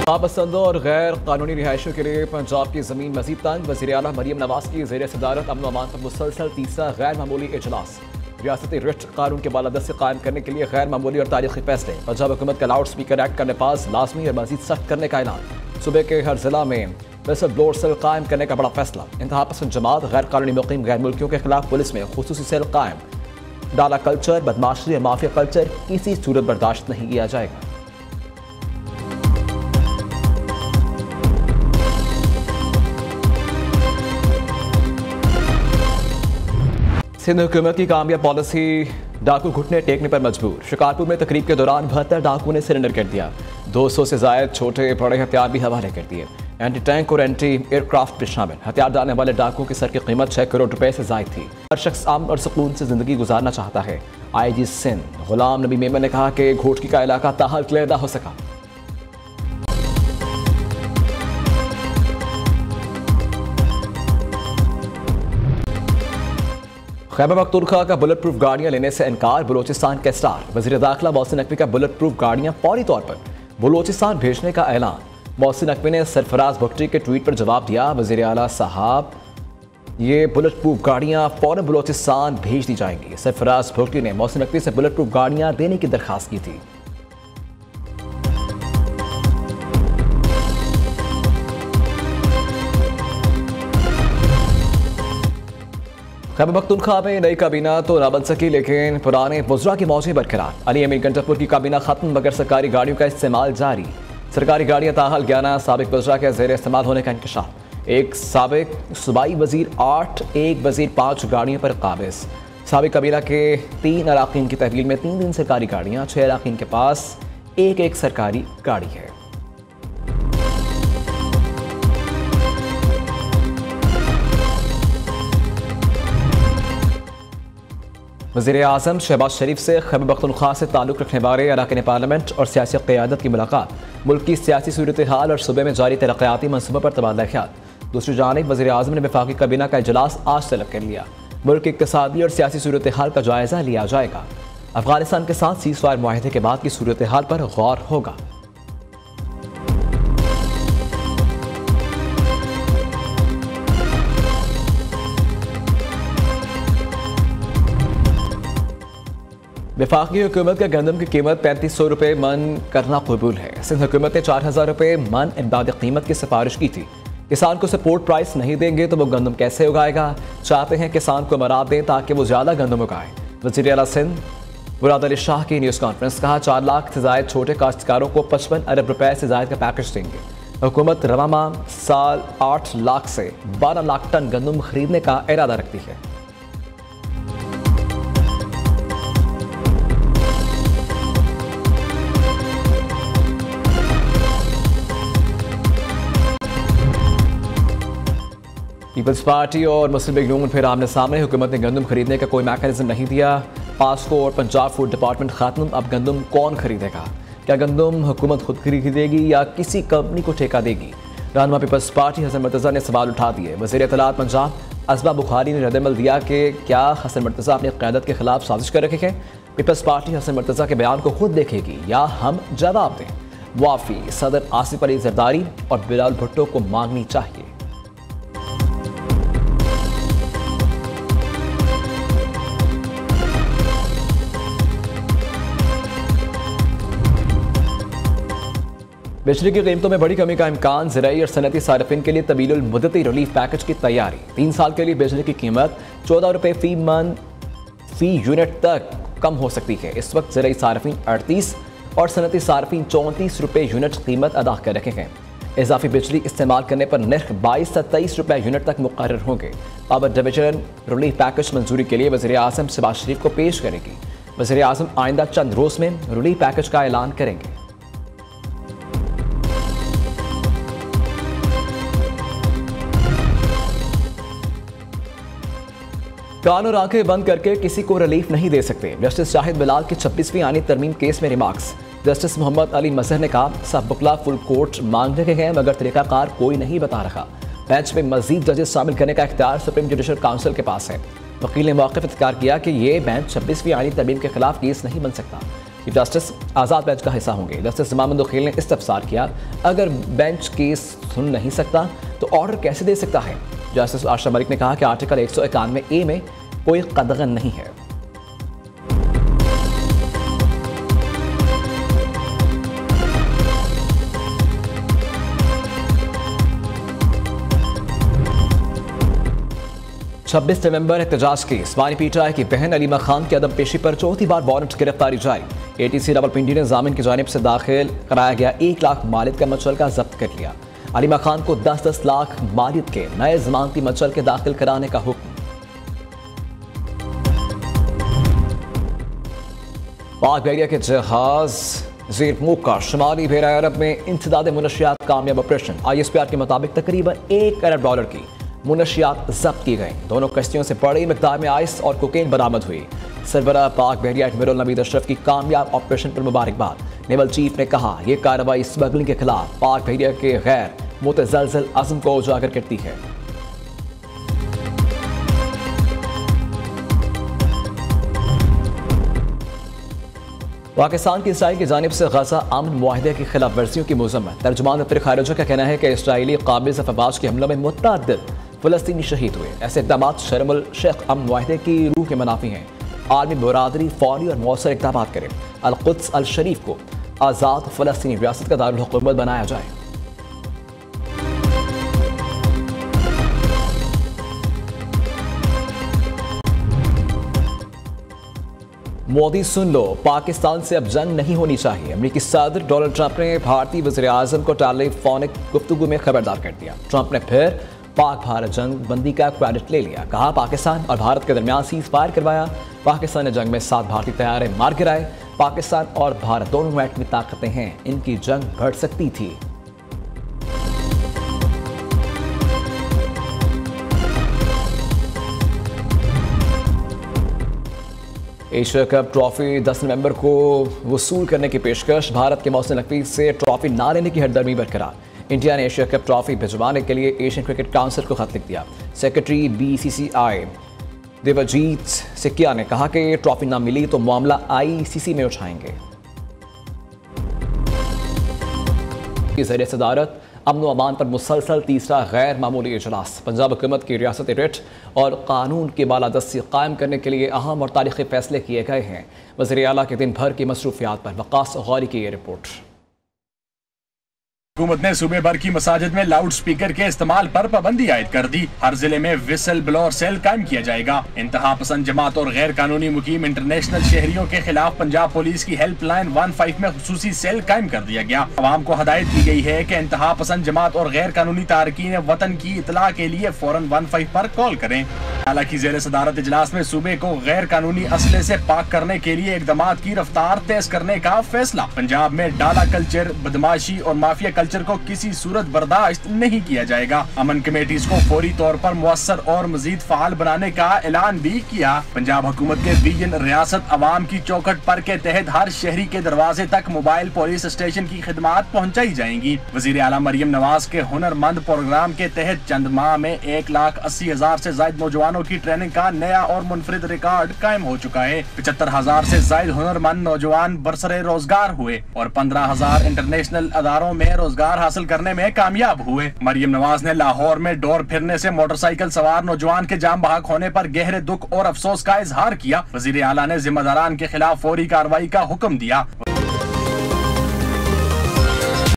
पसंदों और गैर कानूनी रिहायशों के लिए पंजाब की जमीन मजीद तंग। वज़ीर आला मरियम नवाज की ज़ेर सदारत अमन अमान पर मुसलसल तीसरा गैर मामूली इजलास। रियासती रिट कानून के बालादस्ती कायम करने के लिए गैर मामूली और तारीखी फैसले। पंजाब हुकूमत का लाउड स्पीकर एक्ट का नफाज लाजमी और मजीद सख्त करने का ऐलान। सूबे के हर जिला में विसल ब्लोर सेल कायम करने का बड़ा फैसला। इंतहा पसंद जमात गैर कानूनी मुकीम गैर मुल्कियों के खिलाफ पुलिस में खुसूसी सेल कायम। डाला कल्चर, बदमाशी और माफिया कल्चर किसी सूरत बर्दाश्त नहीं किया जाएगा। सिंध हुकूमत की कामयाब पॉलिसी डाकू घुटने टेकने पर मजबूर। शिकारपुर में तकरीब के दौरान 72 डाकू ने सरेंडर कर दिया। 200 से जायद छोटे बड़े हथियार भी हवाले कर दिए। एंटी टैंक और एंटी एयरक्राफ्ट भी शामिल। हथियार डालने वाले डाकुओं की सर की कीमत 6 करोड़ रुपए से जायद थी। हर शख्स अमन और सुकून से जिंदगी गुजारना चाहता है। IG सिंध गुलाम नबी मेमन ने कहा कि घोटकी का इलाका ताहाल क्लियर हो सका। खैबर पख्तूनख्वा का बुलेट प्रूफ गाड़ियां लेने से इनकार। बलोचिस्तान के स्टार वज़ीर दाखिला मोहसिन नकवी का बुलेट प्रूफ गाड़ियां फौरी तौर पर बलोचिस्तान भेजने का ऐलान। मोहसिन नकवी ने सरफराज भुट्टी के ट्वीट पर जवाब दिया। वज़ीर आला साहब, ये बुलेट प्रूफ गाड़ियां फौरन बलोचिस्तान भेज दी जाएंगी। सरफराज भुट्टी ने मोहसिन नकवी से बुलेट प्रूफ गाड़ियां देने की दरख्वास्त की थी। खैबर पख्तूनख्वा में नई काबीना तो ना बन सकी, लेकिन पुराने वज़रा की मौजें बरकरार। अली अमीर गंटरपुर की काबीना खत्म, मगर सरकारी गाड़ियों का इस्तेमाल जारी। सरकारी गाड़ियां ताहाल 11 साबिक वज़रा के ज़ेर इस्तेमाल होने का इंकशाफ। एक साबिक सूबाई वज़ीर 8, एक वज़ीर 5 गाड़ियों पर काबिज़। साबिक काबीना के 3 अराकीन की तहवील में 3 सरकारी गाड़ियाँ, 6 अराकीन के पास एक सरकारी गाड़ी है। वज़ीर आज़म शहबाज शरीफ से खैबर पख्तूनख्वा से ताल्लुक़ रखने वाले अरकान पार्लियामेंट और सियासी क़यादत की मुलाकात। मुल्क की सियासी सूरत हाल और सूबे में जारी तरक्याती मनसूबों पर तबादला ख्याल। दूसरी जानिब वज़ीर आज़म ने वफाकी काबीना का इजलास आज तलब कर लिया। मुल्क की इक़्तिसादी और सियासी सूरत हाल का जायज़ा लिया जाएगा। अफगानिस्तान के साथ सीज़फायर मुआहदे के बाद की सूरत हाल पर गौर होगा। वफाकी हुकूमत का गंदम की कीमत 3500 रुपये मन करना कबूल है। सिंध हुकूमत ने 4000 रुपये मन इमदाद कीमत की सिफारिश की थी। किसान को सपोर्ट प्राइस नहीं देंगे तो वो गंदम कैसे उगाएगा। चाहते हैं किसान को मराद दें ताकि वो ज़्यादा गंदम उगाए। वज़ीर आला सिंध मुराद अली शाह की न्यूज़ कॉन्फ्रेंस। कहा 4 लाख से जायद छोटे काश्तकारों को 55 अरब रुपए से जायद का पैकेज देंगे। हुकूमत रवा माह साल 8 लाख से 12 लाख टन गंदम खरीदने का इरादा रखती है। पीपल्स पार्टी और मुस्लिम लीग नून फिर आमने सामने। हुकूमत ने गंदम खरीदने का कोई मैकेनिज्म नहीं दिया। पास्को और पंजाब फूड डिपार्टमेंट खत्म। अब गंदम कौन खरीदेगा? क्या गंदम हुकूमत खुद खरीदेगी या किसी कंपनी को ठेका देगी? रहनुमा पीपल्स पार्टी हसन मुर्तज़ा ने सवाल उठा दिए। वज़ीर इत्तलात पंजाब असबा बुखारी ने रद्दमल दिया कि क्या हसन मुर्तज़ा अपनी क़यादत के खिलाफ साजिश कर रहे हैं। पीपल्स पार्टी हसन मुर्तज़ा के बयान को खुद देखेगी या हम जवाब दें। वाफी सदर आसिफ अली जरदारी और बिलाल भुट्टो को मांगनी चाहिए। बिजली की कीमतों में बड़ी कमी का इम्कान। ज़राई और सनती सार्फिन के लिए तवीलुल मुद्दती रिलीफ पैकेज की तैयारी। 3 साल के लिए बिजली की कीमत 14 रुपये फी मन फी यूनिट तक कम हो सकती है। इस वक्त ज़राई सार्फिन 38 और सनती सार्फिन 34 रुपये यूनिट कीमत अदा कर रहे हैं। इजाफी बिजली इस्तेमाल करने पर नर्ख 22 से 23 रुपये यूनिट तक मुकर्रर होंगे। पावर डिवीजन रिलीफ पैकेज मंजूरी के लिए वज़ीर आज़म शहबाज शरीफ को पेश करेगी। वज़ीर आज़म आइंदा चंद रोज़ में रिलीफ पैकेज का ऐलान करेंगे। कान और आंखें बंद करके किसी को रिलीफ नहीं दे सकते। जस्टिस शाहिद बिलाल के 26वीं आनी तरमीम केस में रिमार्क्स। जस्टिस मोहम्मद अली मजहर ने कहा सब बुकला फुल कोर्ट मांग रहे हैं मगर तरीकाकार कोई नहीं बता रहा। बेंच में मजीद जजेस शामिल करने का इख्तियार सुप्रीम जुडिशल काउंसिल के पास है। वकील ने मौक़िफ़ इख्तियार किया कि ये बेंच 26वीं आनी तरमीम के खिलाफ केस नहीं बन सकता। चीफ जस्टिस आज़ाद बेंच का हिस्सा होंगे। जस्टिस इमाम वकील ने इस्तफसार किया, अगर बेंच केस सुन नहीं सकता तो ऑर्डर कैसे दे सकता है। जस्टिस आशा मलिक ने कहा कि आर्टिकल 191A में कोई कदगन नहीं है। छब्बीस नवंबर एहतजाज केस, वानी पीटीआई की बहन अलीमा खान की अदम पेशी पर चौथी बार वारंट गिरफ्तारी जारी। ATC रावलपिंडी ने जामिन की जानिब से दाखिल कराया गया 1 लाख मालियत का मचलका जब्त कर लिया। अलीमा खान को 10-10 लाख मालियत के नए जमानती मचल के दाखिल कराने का हुक्म। पाक बहरिया के जहाज ज़ेर-मुँह का शुमाली बहरा अरब में इंसदाद मुनशियात कामयाब ऑपरेशन। ISPR के मुताबिक तकरीबन $1 अरब की मुनशियात जब्त की गई। दोनों कश्तियों से बड़ी मिकदार में आइस और कोकेन बरामद हुई। सरबराह पाक बहरिया एडमिरल नवीद अशरफ की कामयाब ऑपरेशन पर मुबारकबाद। नेवल चीफ ने कहा, यह कार्रवाई स्मगलिंग के खिलाफ पाक बहरिया के गैर मुतज़लज़ल अज़्म को उजागर करती है। पाकिस्तान की इसराइल की जानिब से गजा अमन मुआहदे की खिलाफ वर्जियों की मुज़म्मत। तर्जुमान वज़ीर ख़ारिजा का कहना है कि इसराइली काबिज़ अफ़वाज के हमलों में मुतअद्दिद फ़लस्तीनी शहीद हुए। ऐसे इक़दाम शर्मुल शेख अमन मुआहदे की रूह के मुनाफी हैं। आलमी बरादरी फौरी और मौसर इक़दाम करें। अल-कुद्स अल-शरीफ को आज़ाद फ़लस्तीनी रियासत का दारुल हुकूमत बनाया जाए। मोदी सुन लो, पाकिस्तान से अब जंग नहीं होनी चाहिए। अमेरिकी सदर डोनाल्ड ट्रंप ने भारतीय वज़ीर आज़म को टेलीफोनिक गुफ्तगू में खबरदार कर दिया। ट्रंप ने फिर पाक भारत जंग बंदी का क्रेडिट ले लिया। कहा, पाकिस्तान और भारत के दरमियान सीज़ फायर करवाया। पाकिस्तान ने जंग में 7 भारतीय तैयारे मार गिराए। पाकिस्तान और भारत दोनों एटमी ताकतें हैं, इनकी जंग बढ़ सकती थी। एशिया कप ट्रॉफी 10 नवंबर को वसूल करने की पेशकश। भारत के मोहसिन नकवी से ट्रॉफी ना लेने की हरदर्मी बरकरार। इंडिया ने एशिया कप ट्रॉफी भिजवाने के लिए एशियन क्रिकेट काउंसिल को खत लिख दिया। सेक्रेटरी BCCI देवजीत सिक्किया ने कहा कि ट्रॉफी ना मिली तो मामला ICC में उठाएंगे। ज़रिए सदारत अमन व अमान पर मुसलसल तीसरा गैर मामूली इजलास। पंजाब हुकूमत की रियासती रिट और कानून की बालादस्ती कायम करने के लिए अहम और तारीखी फैसले किए गए हैं। वज़ीर आला के दिन भर की मसरूफियात पर वक़ास गौरी की ये रिपोर्ट। हुकूमत ने सूबे भर की मसाजिद में लाउड स्पीकर के इस्तेमाल पर पाबंदी आयद कर दी। हर जिले में विसल ब्लोअर सेल कायम किया जाएगा। इंतहा पसंद जमात और गैर कानूनी मुकीम इंटरनेशनल शहरियों के खिलाफ पंजाब पुलिस की हेल्पलाइन 15 में खुसूसी सेल कायम कर दिया गया। अवाम को हदायत की गई है कि इंतहा पसंद जमात और गैर कानूनी तारकीन वतन की इतला के लिए फौरन 15 पर कॉल करें। हालांकि जेर सदारत इजलास में सूबे को गैर कानूनी असले से पाक करने के लिए इकदाम की रफ्तार तेज करने का फैसला। पंजाब में डाला कल्चर, बदमाशी और माफिया कल्चर को किसी सूरत बर्दाश्त नहीं किया जाएगा। अमन कमेटीज को फौरी तौर पर मुअस्सर और मजीद फाल बनाने का ऐलान भी किया। पंजाब हुकूमत के विजन रियासत अवाम की चौखट पर के तहत हर शहरी के दरवाजे तक मोबाइल पुलिस स्टेशन की खिदमात पहुँचाई जाएंगी। वजीर आला मरियम नवाज के हुनरमंद प्रोग्राम के तहत चंद माह में 1,80,000 से ज्यादा नौजवानों की ट्रेनिंग का नया और मुनफरिद रिकॉर्ड कायम हो चुका है। 75,000 से ज्यादा हुनरमंद नौजवान बरसरे रोजगार हुए और 15,000 इंटरनेशनल अदारों में रोजगार हासिल करने में कामयाब हुए। मरियम नवाज ने लाहौर में डोर फिरने से मोटरसाइकिल सवार नौजवान के जाम बहक होने पर गहरे दुख और अफसोस का इजहार किया। वजीर आला ने जिम्मेदारान के खिलाफ फौरी कार्रवाई का हुक्म दिया।